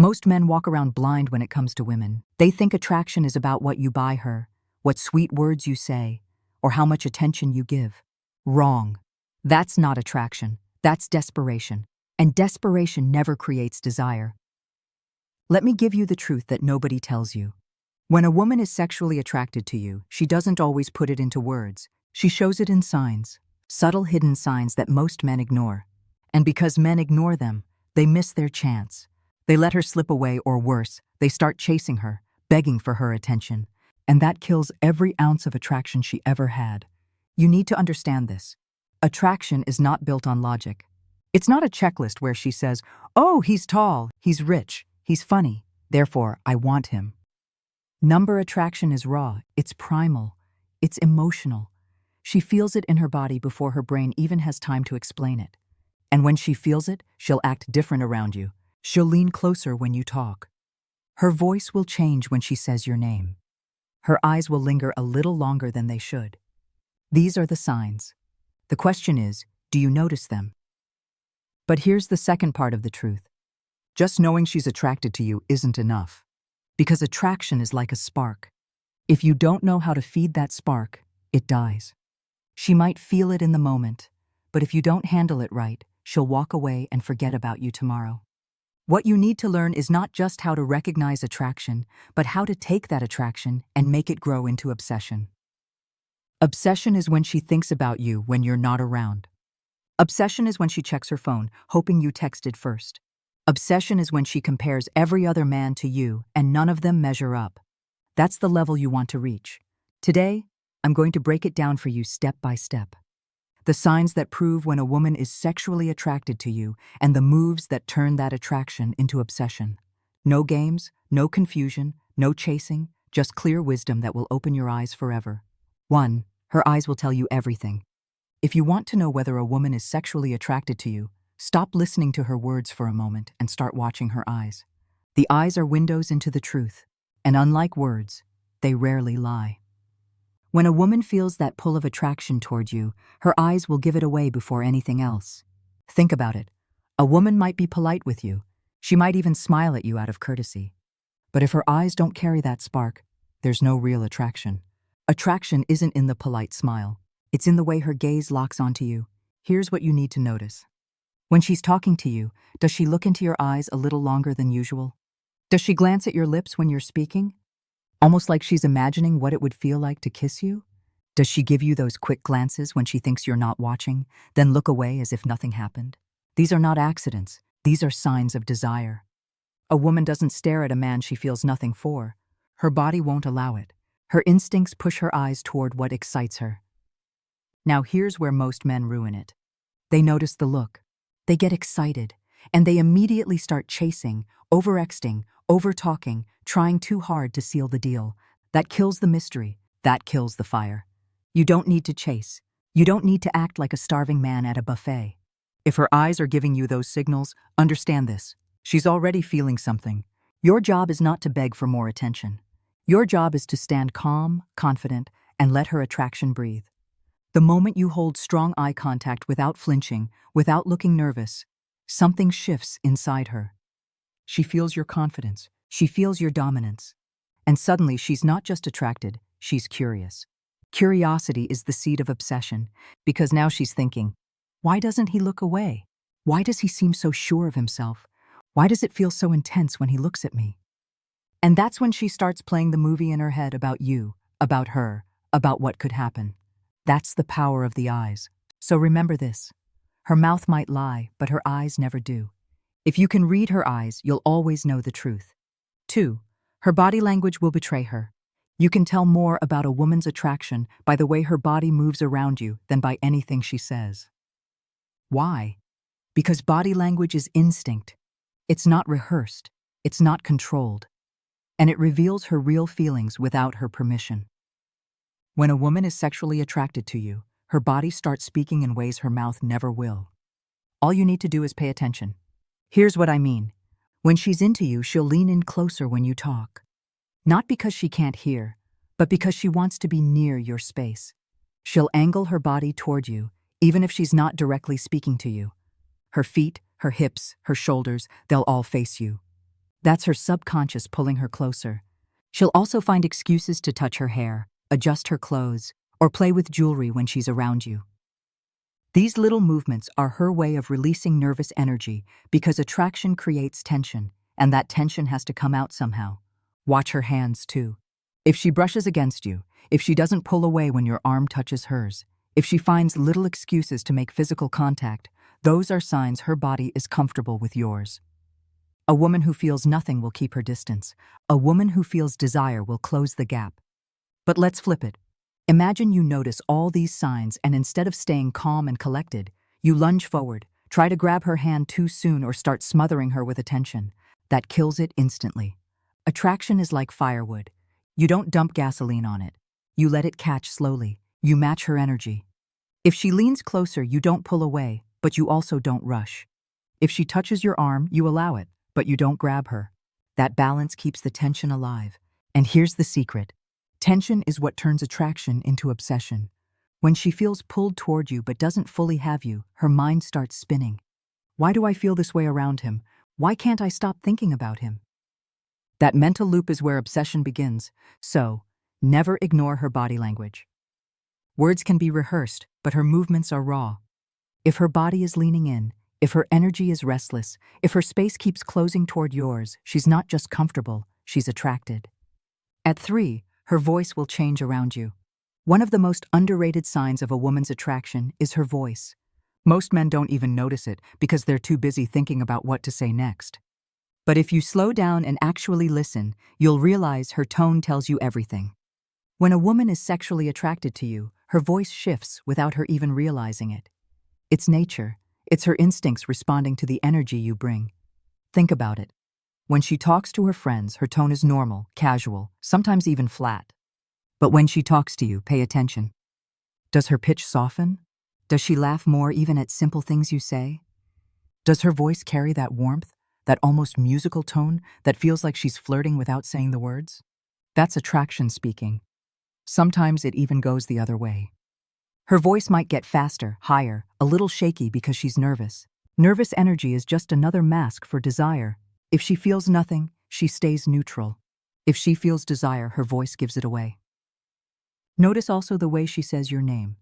Most men walk around blind when it comes to women. They think attraction is about what you buy her, what sweet words you say, or how much attention you give. Wrong. That's not attraction. That's desperation. And desperation never creates desire. Let me give you the truth that nobody tells you. When a woman is sexually attracted to you, she doesn't always put it into words. She shows it in signs, subtle hidden signs that most men ignore. And because men ignore them, they miss their chance. They let her slip away, or worse, they start chasing her, begging for her attention. And that kills every ounce of attraction she ever had. You need to understand this. Attraction is not built on logic. It's not a checklist where she says, "Oh, he's tall, he's rich, he's funny, therefore I want him." Number attraction is raw, it's primal, it's emotional. She feels it in her body before her brain even has time to explain it. And when she feels it, she'll act different around you. She'll lean closer when you talk. Her voice will change when she says your name. Her eyes will linger a little longer than they should. These are the signs. The question is, do you notice them? But here's the second part of the truth. Just knowing she's attracted to you isn't enough. Because attraction is like a spark. If you don't know how to feed that spark, it dies. She might feel it in the moment, but if you don't handle it right, she'll walk away and forget about you tomorrow. What you need to learn is not just how to recognize attraction, but how to take that attraction and make it grow into obsession. Obsession is when she thinks about you when you're not around. Obsession is when she checks her phone, hoping you texted first. Obsession is when she compares every other man to you and none of them measure up. That's the level you want to reach. Today, I'm going to break it down for you step by step. The signs that prove when a woman is sexually attracted to you, and the moves that turn that attraction into obsession. No games, no confusion, no chasing, just clear wisdom that will open your eyes forever. 1. Her eyes will tell you everything. If you want to know whether a woman is sexually attracted to you, stop listening to her words for a moment and start watching her eyes. The eyes are windows into the truth, and unlike words, they rarely lie. When a woman feels that pull of attraction toward you, her eyes will give it away before anything else. Think about it. A woman might be polite with you. She might even smile at you out of courtesy. But if her eyes don't carry that spark, there's no real attraction. Attraction isn't in the polite smile. It's in the way her gaze locks onto you. Here's what you need to notice. When she's talking to you, does she look into your eyes a little longer than usual? Does she glance at your lips when you're speaking? Almost like she's imagining what it would feel like to kiss you? Does she give you those quick glances when she thinks you're not watching, then look away as if nothing happened? These are not accidents. These are signs of desire. A woman doesn't stare at a man she feels nothing for. Her body won't allow it. Her instincts push her eyes toward what excites her. Now here's where most men ruin it. They notice the look. They get excited, and they immediately start chasing, overexting, over-talking, trying too hard to seal the deal. That kills the mystery. That kills the fire. You don't need to chase. You don't need to act like a starving man at a buffet. If her eyes are giving you those signals, understand this. She's already feeling something. Your job is not to beg for more attention. Your job is to stand calm, confident, and let her attraction breathe. The moment you hold strong eye contact without flinching, without looking nervous, something shifts inside her. She feels your confidence. She feels your dominance. And suddenly she's not just attracted, she's curious. Curiosity is the seed of obsession, because now she's thinking, why doesn't he look away? Why does he seem so sure of himself? Why does it feel so intense when he looks at me? And that's when she starts playing the movie in her head about you, about her, about what could happen. That's the power of the eyes. So remember this. Her mouth might lie, but her eyes never do. If you can read her eyes, you'll always know the truth. 2. Her body language will betray her. You can tell more about a woman's attraction by the way her body moves around you than by anything she says. Why? Because body language is instinct. It's not rehearsed. It's not controlled. And it reveals her real feelings without her permission. When a woman is sexually attracted to you, her body starts speaking in ways her mouth never will. All you need to do is pay attention. Here's what I mean. When she's into you, she'll lean in closer when you talk. Not because she can't hear, but because she wants to be near your space. She'll angle her body toward you, even if she's not directly speaking to you. Her feet, her hips, her shoulders, they'll all face you. That's her subconscious pulling her closer. She'll also find excuses to touch her hair, adjust her clothes, or play with jewelry when she's around you. These little movements are her way of releasing nervous energy because attraction creates tension, and that tension has to come out somehow. Watch her hands, too. If she brushes against you, if she doesn't pull away when your arm touches hers, if she finds little excuses to make physical contact, those are signs her body is comfortable with yours. A woman who feels nothing will keep her distance. A woman who feels desire will close the gap. But let's flip it. Imagine you notice all these signs and instead of staying calm and collected, you lunge forward, try to grab her hand too soon or start smothering her with attention. That kills it instantly. Attraction is like firewood. You don't dump gasoline on it. You let it catch slowly. You match her energy. If she leans closer, you don't pull away, but you also don't rush. If she touches your arm, you allow it, but you don't grab her. That balance keeps the tension alive. And here's the secret. Tension is what turns attraction into obsession. When she feels pulled toward you but doesn't fully have you, her mind starts spinning. Why do I feel this way around him? Why can't I stop thinking about him? That mental loop is where obsession begins, so never ignore her body language. Words can be rehearsed, but her movements are raw. If her body is leaning in, if her energy is restless, if her space keeps closing toward yours, she's not just comfortable, she's attracted. At 3, her voice will change around you. One of the most underrated signs of a woman's attraction is her voice. Most men don't even notice it because they're too busy thinking about what to say next. But if you slow down and actually listen, you'll realize her tone tells you everything. When a woman is sexually attracted to you, her voice shifts without her even realizing it. It's nature. It's her instincts responding to the energy you bring. Think about it. When she talks to her friends, her tone is normal, casual, sometimes even flat. But when she talks to you, pay attention. Does her pitch soften? Does she laugh more even at simple things you say? Does her voice carry that warmth, that almost musical tone that feels like she's flirting without saying the words? That's attraction speaking. Sometimes it even goes the other way. Her voice might get faster, higher, a little shaky because she's nervous. Nervous energy is just another mask for desire. If she feels nothing, she stays neutral. If she feels desire, her voice gives it away. Notice also the way she says your name.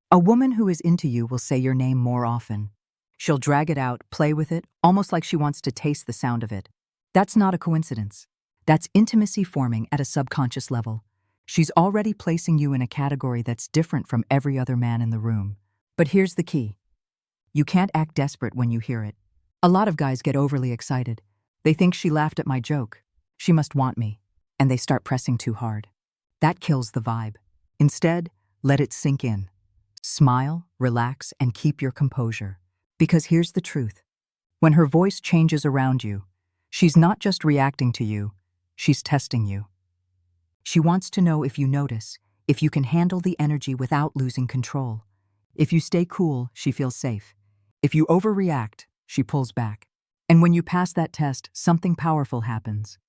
A woman who is into you will say your name more often. She'll drag it out, play with it, almost like she wants to taste the sound of it. That's not a coincidence. That's intimacy forming at a subconscious level. She's already placing you in a category that's different from every other man in the room. But here's the key. You can't act desperate when you hear it. A lot of guys get overly excited. They think she laughed at my joke. She must want me. And they start pressing too hard. That kills the vibe. Instead, let it sink in. Smile, relax, and keep your composure. Because here's the truth. When her voice changes around you, she's not just reacting to you, she's testing you. She wants to know if you notice, if you can handle the energy without losing control. If you stay cool, she feels safe. If you overreact, she pulls back. And when you pass that test, something powerful happens.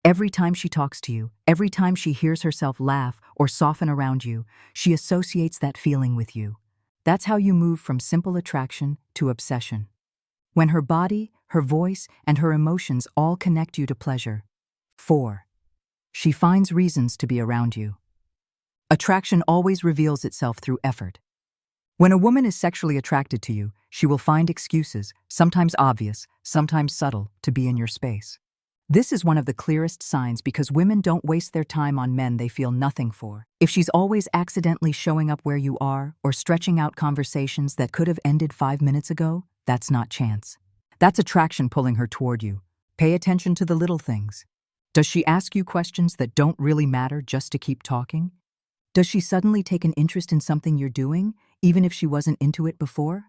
Every time she talks to you, every time she hears herself laugh or soften around you, she associates that feeling with you. That's how you move from simple attraction to obsession. When her body, her voice, and her emotions all connect you to pleasure. 4. She finds reasons to be around you. Attraction always reveals itself through effort. When a woman is sexually attracted to you, she will find excuses, sometimes obvious, sometimes subtle, to be in your space. This is one of the clearest signs because women don't waste their time on men they feel nothing for. If she's always accidentally showing up where you are or stretching out conversations that could have ended 5 minutes ago, that's not chance. That's attraction pulling her toward you. Pay attention to the little things. Does she ask you questions that don't really matter just to keep talking? Does she suddenly take an interest in something you're doing, even if she wasn't into it before?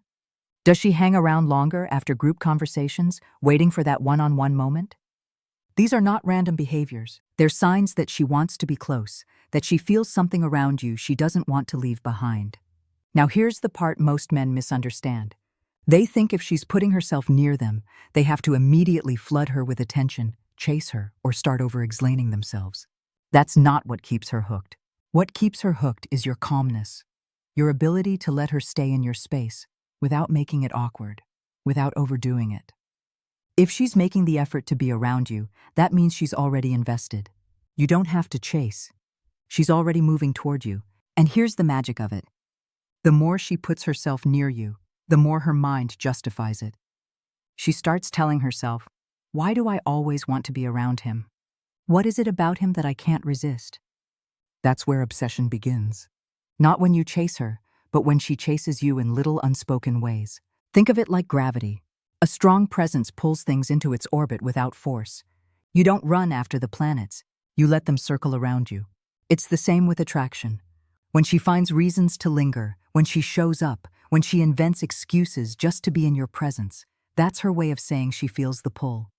Does she hang around longer after group conversations, waiting for that one-on-one moment? These are not random behaviors. They're signs that she wants to be close, that she feels something around you she doesn't want to leave behind. Now here's the part most men misunderstand. They think if she's putting herself near them, they have to immediately flood her with attention, chase her, or start over-explaining themselves. That's not what keeps her hooked. What keeps her hooked is your calmness, your ability to let her stay in your space without making it awkward, without overdoing it. If she's making the effort to be around you, that means she's already invested. You don't have to chase. She's already moving toward you. And here's the magic of it. The more she puts herself near you, the more her mind justifies it. She starts telling herself, why do I always want to be around him? What is it about him that I can't resist? That's where obsession begins. Not when you chase her, but when she chases you in little unspoken ways. Think of it like gravity. A strong presence pulls things into its orbit without force. You don't run after the planets. You let them circle around you. It's the same with attraction. When she finds reasons to linger, when she shows up, when she invents excuses just to be in your presence, that's her way of saying she feels the pull.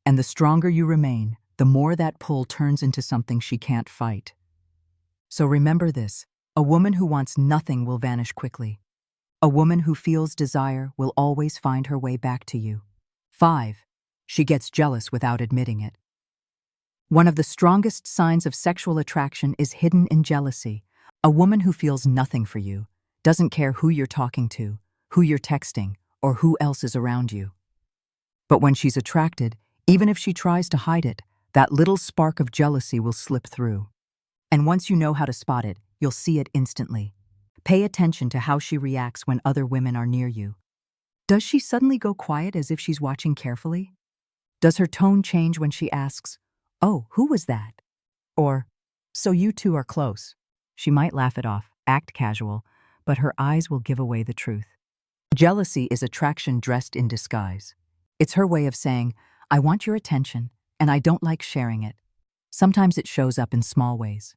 And the stronger you remain, the more that pull turns into something she can't fight. So remember this, a woman who wants nothing will vanish quickly. A woman who feels desire will always find her way back to you. 5. She gets jealous without admitting it. One of the strongest signs of sexual attraction is hidden in jealousy. A woman who feels nothing for you, doesn't care who you're talking to, who you're texting, or who else is around you. But when she's attracted, even if she tries to hide it, that little spark of jealousy will slip through. And once you know how to spot it, you'll see it instantly. Pay attention to how she reacts when other women are near you. Does she suddenly go quiet as if she's watching carefully? Does her tone change when she asks, "Oh, who was that?" Or, "So you two are close?" She might laugh it off, act casual, but her eyes will give away the truth. Jealousy is attraction dressed in disguise. It's her way of saying, I want your attention, and I don't like sharing it. Sometimes it shows up in small ways.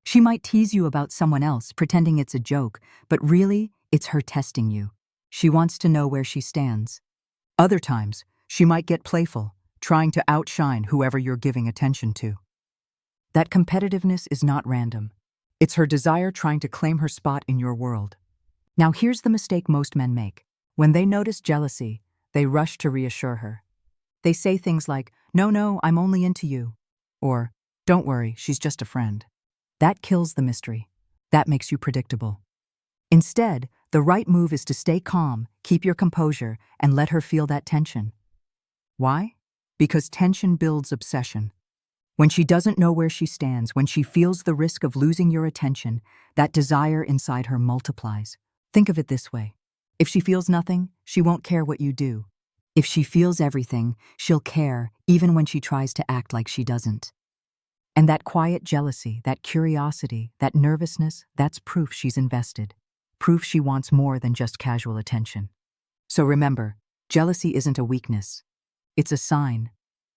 She might tease you about someone else, pretending it's a joke, but really, it's her testing you. She wants to know where she stands. Other times, she might get playful, trying to outshine whoever you're giving attention to. That competitiveness is not random. It's her desire trying to claim her spot in your world. Now here's the mistake most men make. When they notice jealousy, they rush to reassure her. They say things like, no, I'm only into you. Or, don't worry, she's just a friend. That kills the mystery. That makes you predictable. Instead, the right move is to stay calm, keep your composure, and let her feel that tension. Why? Because tension builds obsession. When she doesn't know where she stands, when she feels the risk of losing your attention, that desire inside her multiplies. Think of it this way. If she feels nothing, she won't care what you do. If she feels everything, she'll care even when she tries to act like she doesn't. And that quiet jealousy, that curiosity, that nervousness, that's proof she's invested. Proof she wants more than just casual attention. So remember, jealousy isn't a weakness. It's a sign.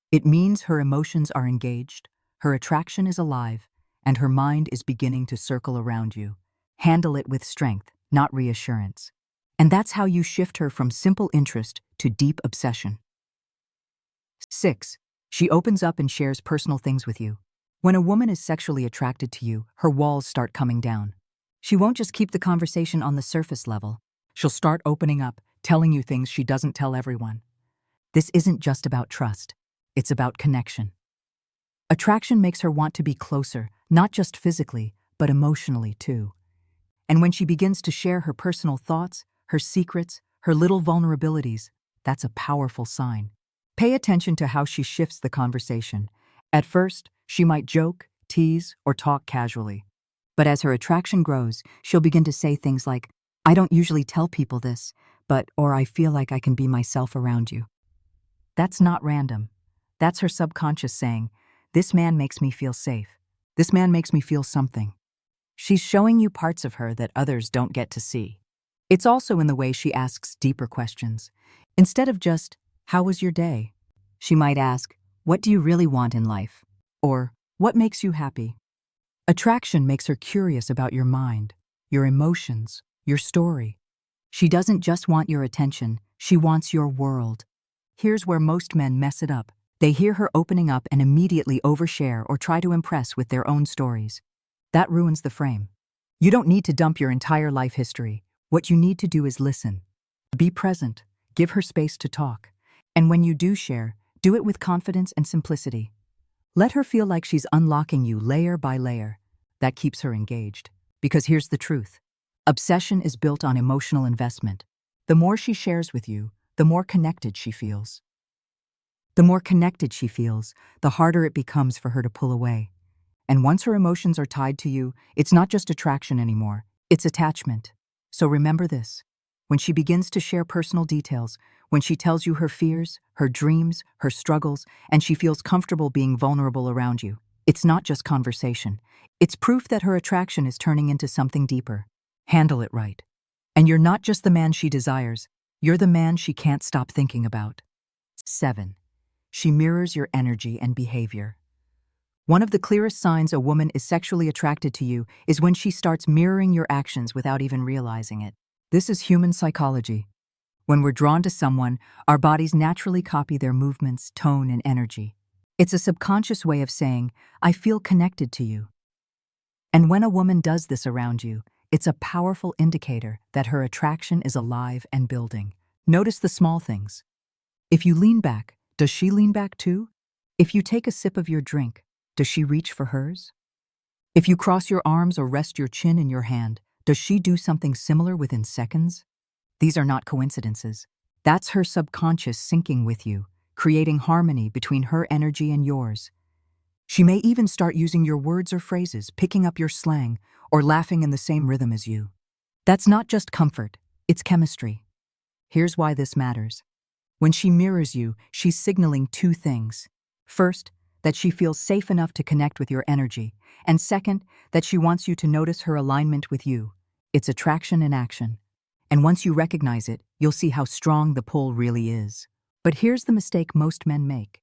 It means her emotions are engaged, her attraction is alive, and her mind is beginning to circle around you. Handle it with strength, not reassurance. And that's how you shift her from simple interest to deep obsession. 6. She opens up and shares personal things with you. When a woman is sexually attracted to you, her walls start coming down. She won't just keep the conversation on the surface level. She'll start opening up, telling you things she doesn't tell everyone. This isn't just about trust. It's about connection. Attraction makes her want to be closer, not just physically, but emotionally too. And when she begins to share her personal thoughts, her secrets, her little vulnerabilities, that's a powerful sign. Pay attention to how she shifts the conversation. At first, she might joke, tease, or talk casually. But as her attraction grows, she'll begin to say things like, I don't usually tell people this, or I feel like I can be myself around you. That's not random. That's her subconscious saying, this man makes me feel safe. This man makes me feel something. She's showing you parts of her that others don't get to see. It's also in the way she asks deeper questions. Instead of just, how was your day? She might ask, what do you really want in life? Or, what makes you happy? Attraction makes her curious about your mind, your emotions, your story. She doesn't just want your attention, she wants your world. Here's where most men mess it up. They hear her opening up and immediately overshare or try to impress with their own stories. That ruins the frame. You don't need to dump your entire life history. What you need to do is listen. Be present, give her space to talk. And when you do share, do it with confidence and simplicity. Let her feel like she's unlocking you layer by layer. That keeps her engaged. Because here's the truth. Obsession is built on emotional investment. The more she shares with you, the more connected she feels. The more connected she feels, the harder it becomes for her to pull away. And once her emotions are tied to you, it's not just attraction anymore, it's attachment. So remember this. When she begins to share personal details, when she tells you her fears, her dreams, her struggles, and she feels comfortable being vulnerable around you, it's not just conversation. It's proof that her attraction is turning into something deeper. Handle it right. And you're not just the man she desires, you're the man she can't stop thinking about. 7. She mirrors your energy and behavior. One of the clearest signs a woman is sexually attracted to you is when she starts mirroring your actions without even realizing it. This is human psychology. When we're drawn to someone, our bodies naturally copy their movements, tone, and energy. It's a subconscious way of saying, I feel connected to you. And when a woman does this around you, it's a powerful indicator that her attraction is alive and building. Notice the small things. If you lean back, does she lean back too? If you take a sip of your drink, does she reach for hers? If you cross your arms or rest your chin in your hand, does she do something similar within seconds? These are not coincidences. That's her subconscious syncing with you, creating harmony between her energy and yours. She may even start using your words or phrases, picking up your slang, or laughing in the same rhythm as you. That's not just comfort, it's chemistry. Here's why this matters. When she mirrors you, she's signaling two things. First, that she feels safe enough to connect with your energy, and second, that she wants you to notice her alignment with you. It's attraction in action. And once you recognize it, you'll see how strong the pull really is. But here's the mistake most men make.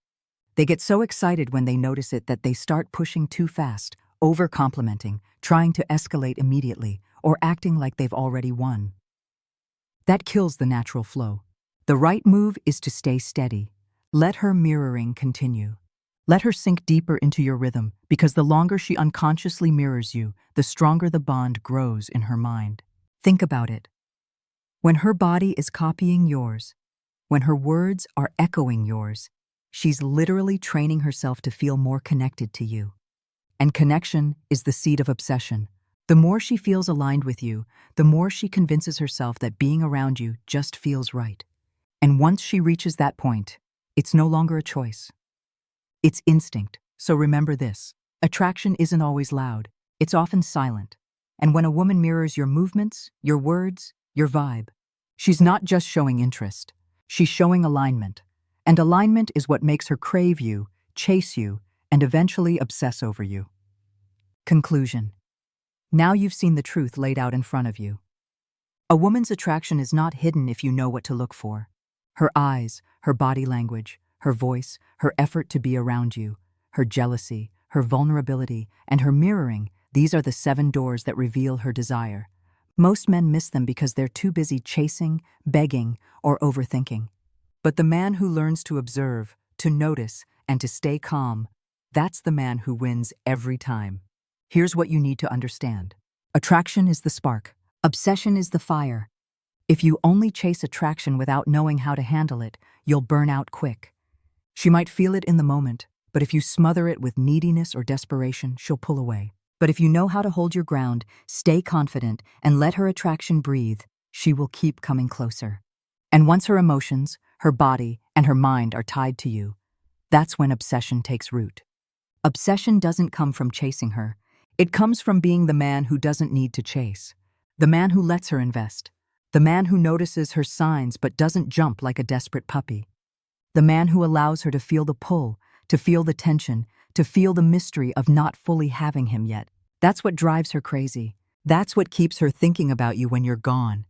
They get so excited when they notice it that they start pushing too fast, over-complimenting, trying to escalate immediately, or acting like they've already won. That kills the natural flow. The right move is to stay steady. Let her mirroring continue. Let her sink deeper into your rhythm, because the longer she unconsciously mirrors you, the stronger the bond grows in her mind. Think about it. When her body is copying yours, when her words are echoing yours, she's literally training herself to feel more connected to you. And connection is the seed of obsession. The more she feels aligned with you, the more she convinces herself that being around you just feels right. And once she reaches that point, it's no longer a choice. It's instinct, so remember this. Attraction isn't always loud, it's often silent. And when a woman mirrors your movements, your words, your vibe, she's not just showing interest, she's showing alignment. And alignment is what makes her crave you, chase you, and eventually obsess over you. Conclusion. Now you've seen the truth laid out in front of you. A woman's attraction is not hidden if you know what to look for. Her eyes, her body language, her voice, her effort to be around you, her jealousy, her vulnerability, and her mirroring, these are the 7 doors that reveal her desire. Most men miss them because they're too busy chasing, begging, or overthinking. But the man who learns to observe, to notice, and to stay calm, that's the man who wins every time. Here's what you need to understand. Attraction is the spark. Obsession is the fire. If you only chase attraction without knowing how to handle it, you'll burn out quick. She might feel it in the moment, but if you smother it with neediness or desperation, she'll pull away. But if you know how to hold your ground, stay confident, and let her attraction breathe, she will keep coming closer. And once her emotions, her body, and her mind are tied to you, that's when obsession takes root. Obsession doesn't come from chasing her. It comes from being the man who doesn't need to chase. The man who lets her invest. The man who notices her signs but doesn't jump like a desperate puppy. The man who allows her to feel the pull, to feel the tension, to feel the mystery of not fully having him yet. That's what drives her crazy. That's what keeps her thinking about you when you're gone.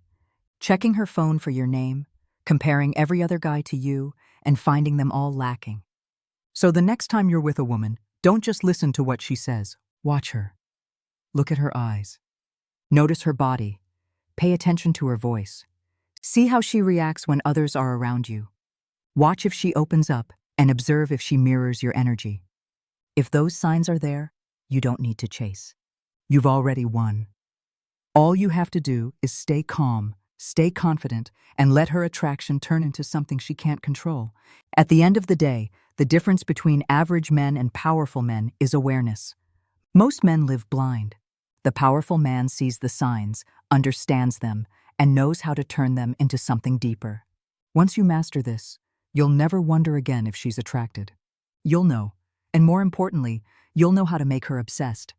Checking her phone for your name, comparing every other guy to you, and finding them all lacking. So the next time you're with a woman, don't just listen to what she says. Watch her. Look at her eyes. Notice her body. Pay attention to her voice. See how she reacts when others are around you. Watch if she opens up, and observe if she mirrors your energy. If those signs are there, you don't need to chase. You've already won. All you have to do is stay calm, stay confident, and let her attraction turn into something she can't control. At the end of the day, the difference between average men and powerful men is awareness. Most men live blind. The powerful man sees the signs, understands them, and knows how to turn them into something deeper. Once you master this, You'll never wonder again if she's attracted. You'll know, and more importantly, you'll know how to make her obsessed.